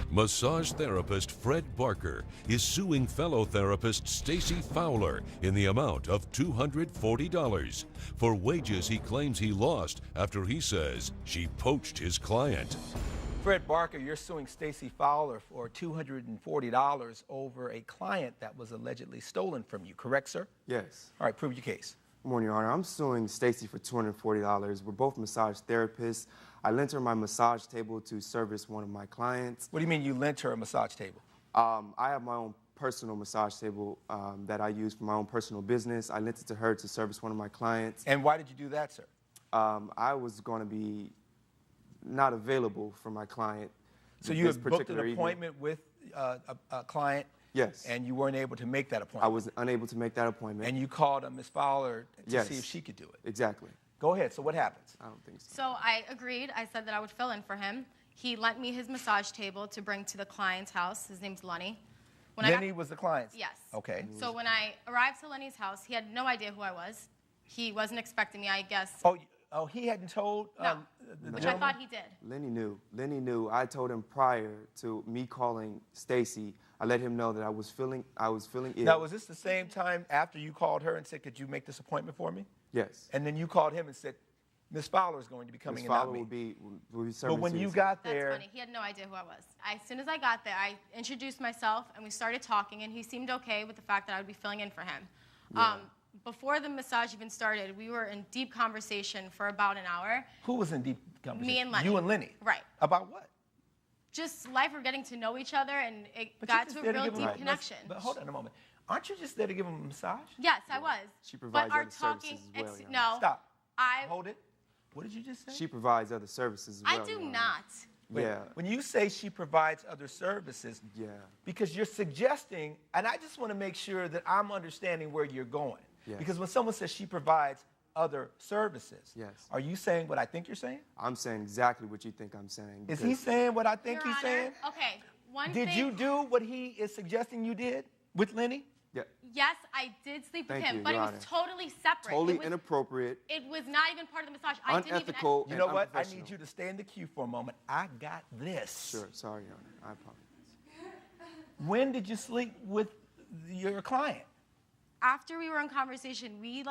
Massage therapist Fred Barker is suing fellow therapist Stacy Fowler in the amount of $240 for wages he claims he lost after he says she poached his client. Fred Barker, you're suing Stacy Fowler for $240 over a client that was allegedly stolen from you, correct, sir? Yes. All right, prove your case. Good morning, Your Honor. I'm suing Stacy for $240. We're both massage therapists. I lent her my massage table to service one of my clients. What do you mean you lent her a massage table? I have my own personal massage table that I use for my own personal business. I lent it to her to service one of my clients. And why did you do that, sir? I was going to be not available for my client. So you had booked an appointment with a client? Yes. And you weren't able to make that appointment? I was unable to make that appointment. And you called Ms. Fowler to Yes. see if she could do it? Exactly. Go ahead. So what happens? I don't think so. So I agreed. I said that I would fill in for him. He lent me his massage table to bring to the client's house. His name's Lenny. Lenny was the client's? Yes. Okay. So when I arrived to Lenny's house, he had no idea who I was. He wasn't expecting me, I guess. Oh, he hadn't told No, the which gentleman? I thought he did. Lenny knew. Lenny knew. I told him prior to me calling Stacy, I let him know that I was feeling ill. Now, was this the same time after you called her and said, could you make this appointment for me? Yes. And then you called him and said, Ms. Fowler is going to be coming and not me. will be serving But when you Stacy. got That's there, funny. He had no idea who I was. As soon as I got there, I introduced myself, and we started talking, and he seemed okay with the fact that I would be filling in for him. Yeah. Before the massage even started, we were in deep conversation for about an hour. who was in deep conversation? Me and Lenny. You and Lenny? Right. About what? Just life, we're getting to know each other, and it But got you're to just a there to real give him deep a- connection. But hold on a moment. Aren't you just there to give him a massage? Yes, I was. She provides but our other talking, services as well, Your no. Stop. I Hold it. What did you just say? She provides other services as well. I do Your Honor. not. Wait, Yeah. When you say she provides other services, Yeah. because you're suggesting, and I just want to make sure that I'm understanding where you're going. Yes. Because when someone says she provides other services, Yes. are you saying what I think you're saying? I'm saying exactly what you think I'm saying. Is he saying what I think Your he's Honor, saying? okay, one Did thing. you do what he is suggesting you did with Lenny? Yeah. Yes, I did sleep with Thank him, you, but Your it was Honor. totally separate. Totally it was, inappropriate. It was not even part of the massage. I Unethical. didn't You know and what? I unprofessional. need you to stay in the queue for a moment. I got this. Sure. Sorry, Your Honor. I apologize. When did you sleep with your client? After we were in conversation, we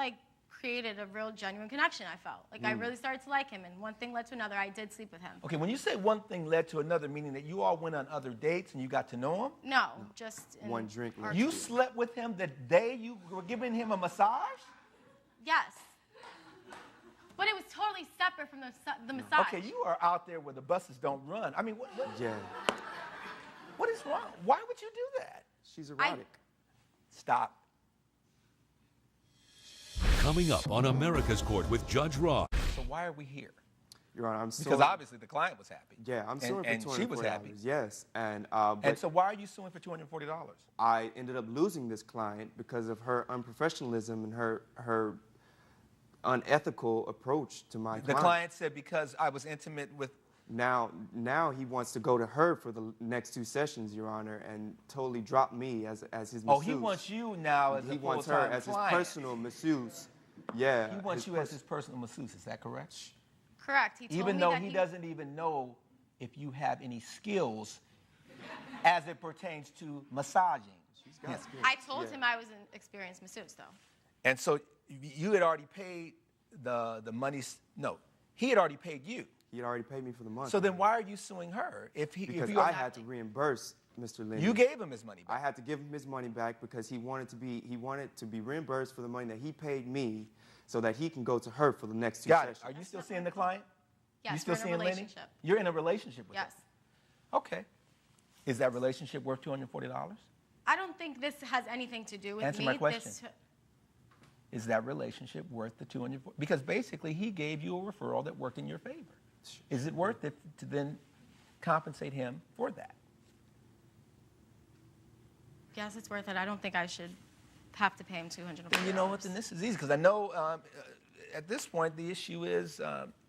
created a real genuine connection, I felt. I really started to like him, and one thing led to another. I did sleep with him. Okay, when you say one thing led to another, meaning that you all went on other dates and you got to know him? No, just in One drink our- led You slept with him the day you were giving him a massage? Yes. But it was totally separate from the massage. Okay, you are out there where the buses don't run. I mean, Yeah. what is wrong? Why would you do that? She's erotic. Stop. Coming up on America's Court with Judge Ross. So why are we here? Your Honor, I'm suing. Because obviously the client was happy. Yeah, I'm suing and for $240. she was happy. Yes, and And but so why are you suing for $240? I ended up losing this client because of her unprofessionalism and her unethical approach to my The client said because I was intimate with. Now he wants to go to her for the next 2 sessions, Your Honor, and totally drop me as his masseuse. Oh, he wants you now as He a wants her full-time as client. his personal masseuse. Yeah. He wants you as his personal masseuse. Is that correct? Correct. He told Even me though that he doesn't even know if you have any skills as it pertains to massaging. She's got skills. I told him I was an experienced masseuse, though. And so you had already paid the money. No, he had already paid you. He had already paid me for the month. So then why are you suing her? Because you I had to reimburse Mr. Lenny. You gave him his money back. I had to give him his money back because he wanted to be reimbursed for the money that he paid me, so that he can go to her for the next 2 Got sessions. it. Are you still seeing the client? Yes, you still we're in a seeing Lenny? relationship. You're in a relationship with Yes. her. Okay. Is that relationship worth $240? I don't think this has anything to do with Answer me. my question. Is that relationship worth the $240? Because basically he gave you a referral that worked in your favor. Is it worth it to then compensate him for that? Yes, it's worth it. I don't think I should have to pay him $240. Then you know what? Then this is easy because I know at this point the issue is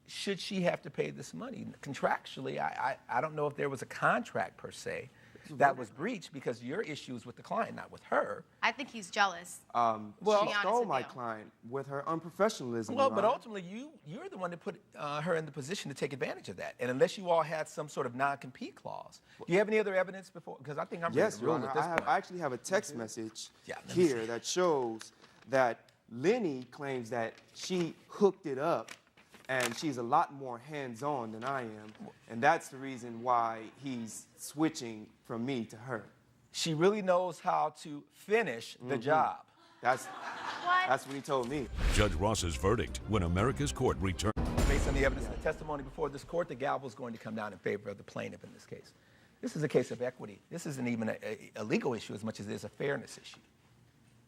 should she have to pay this money contractually? I don't know if there was a contract per se that was breached because your issue is with the client, not with her. I think he's jealous. Well, be she honest stole with my you. client with her unprofessionalism. Well, but Ron. ultimately, you're the one that put her in the position to take advantage of that. And unless you all had some sort of non-compete clause, do you have any other evidence before? Because I think I'm ready Yes, to rule Your at Honor. this point. I actually have a text message Yeah, let me here that shows that Lenny claims that she hooked it up, and she's a lot more hands-on than I am, and that's the reason why he's switching from me to her. She really knows how to finish the job. That's What? what he told me. Judge Ross's verdict when America's court returns. Based on the evidence and the testimony before this court, the gavel is going to come down in favor of the plaintiff in this case. This is a case of equity. This isn't even a legal issue as much as it is a fairness issue.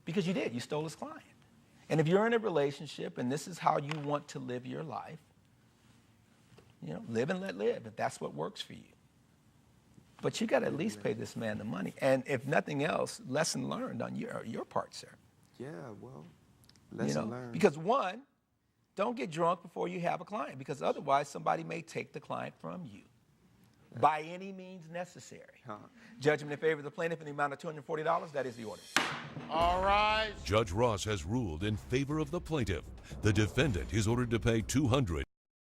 Because you stole his client. And if you're in a relationship and this is how you want to live your life, live and let live if that's what works for you. But you got to at least pay this man the money. And if nothing else, lesson learned on your part, sir. Yeah, well, lesson learned. Because one, don't get drunk before you have a client, because otherwise somebody may take the client from you by any means necessary. Judgment in favor of the plaintiff in the amount of $240, that is the order. All right. Judge Ross has ruled in favor of the plaintiff. The defendant is ordered to pay $200.